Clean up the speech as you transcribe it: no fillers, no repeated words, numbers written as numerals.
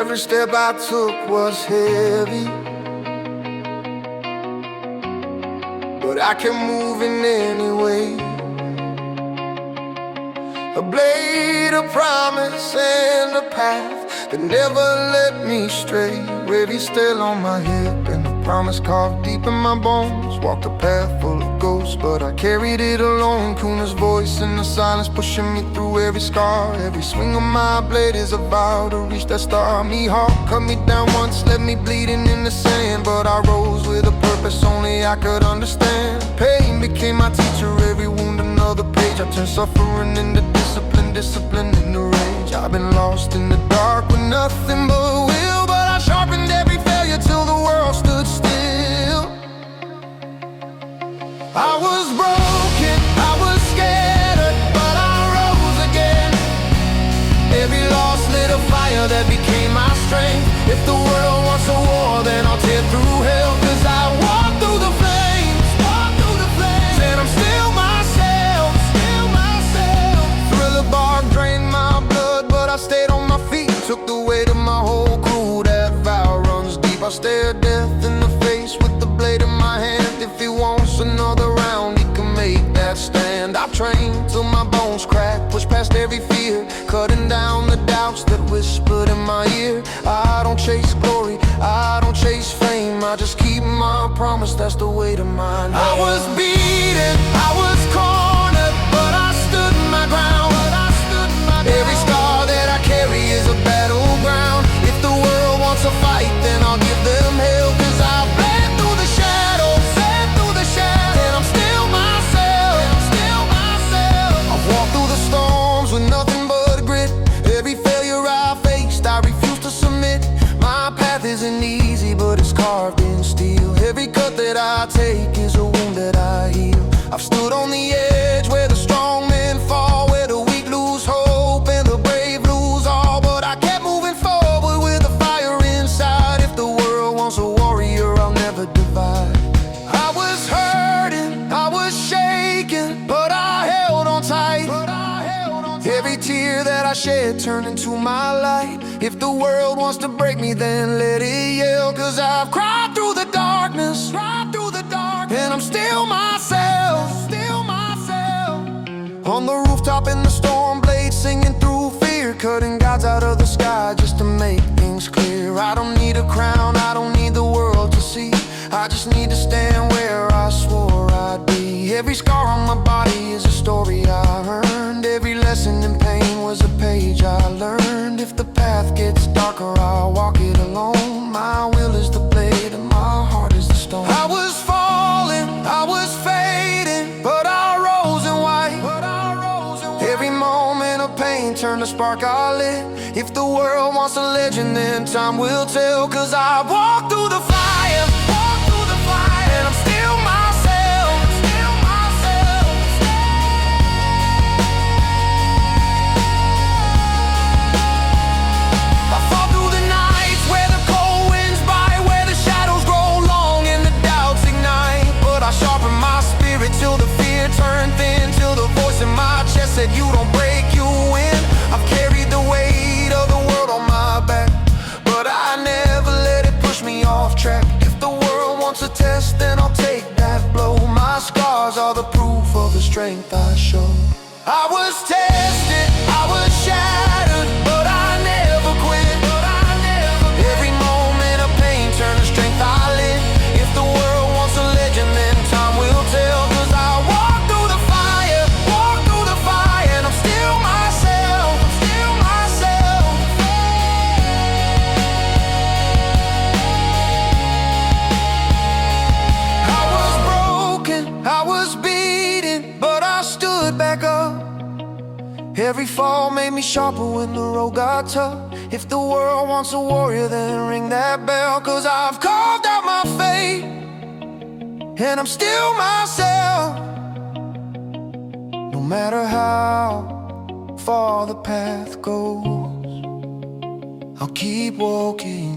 Every step I took was heavy, but I kept moving anyway. A blade of promise and a path that never led me stray. Ready still on my hip and a promise carved deep in my bones. Walked a path full of ghosts, but I carried it alone. Kuna's voice in the silence pushing me through every scar. Every swing of my blade is a vow to reach that star. Me hawk cut me down once, left me bleeding in the sand, but I rose with a purpose only I could understand. Pain became my teacher, every wound another page. I turned suffering into discipline, discipline into rage. I've been lost in the dark with nothing but will, but I sharpened every failure till the world stood still. I was broken, I was scattered, but I rose again. Every loss lit a fire that became my strength. If the world wants a war, then I'll tear through hell, 'cause I walk through the flames, and I'm still myself, Thriller bark drained my blood, but I stayed on my feet. Took the weight of my whole crew, that vow runs deep. I stare death in the face with the blade in my hand. If he wants another round, he can make that stand. I've trained till my bones crack, pushed past every fear, cutting down the doubts that whispered in my ear. I don't chase glory, I don't chase fame, I just keep my promise, that's the weight of mine. I was beaten, I was cornered, but I stood my ground. Every scar that I carry is a battleground. If the world wants a fight, then I'll give them hell, 'cause I've bled through the shadows, and I'm still myself, I've walked through the storms with nothing but grit. Every failure I faced, I refuse to submit. My path isn't easy, but it's carved in steel. Every cut that I take is a wound that I heal. I've stood on the edge where the strong men fall, where the weak lose hope and the brave lose all, but I kept moving forward with a fire inside. If the world wants a warrior, I'll never divide. I was hurting, I was shaking, but I held on tight. Every tear that I shed turned into my light. If the world wants to break me, then let it yell, 'cause I've cried through the darkness, and I'm still myself, on the rooftop in the storm, blades singing through fear, cutting gods out of the sky just to make things clear. I don't need a crown, I don't need the world to see, I just need to stand where I swore I'd be. Every scar on my body is a story I earned. Every lesson in pain was a page I learned. If the path gets darker, I'll walk it alone. My will is the blade and my heart is the stone. I was falling, I was fading, but I rose in white. Every moment of pain turned a spark I lit. If the world wants a legend, then time will tell, 'cause I walked through the fire, and I'm still myself, I fall through the nights where the cold winds bite, where the shadows grow long and the doubts ignite, but I sharpen my spirit till the fear turned thin, till the voice in my chest said, "You don't break, you win." I've carried the weight of the world on my back, but I never let it push me off track. If the world wants a test, then I'll take that blow. My scars are the proof of the strength I show. I was tested, I was shattered, but I never quit. Every moment of pain turned to strength I lit. If the world wants a legend, then time will tell, 'cause I walk through the fire, and I'm still myself, I was broken, I was beaten, but I stood back up. Every fall made me sharper when the road got tough. If the world wants a warrior, then ring that bell, 'cause I've carved out my fate, and I'm still myself. No matter how far the path goes, I'll keep walking.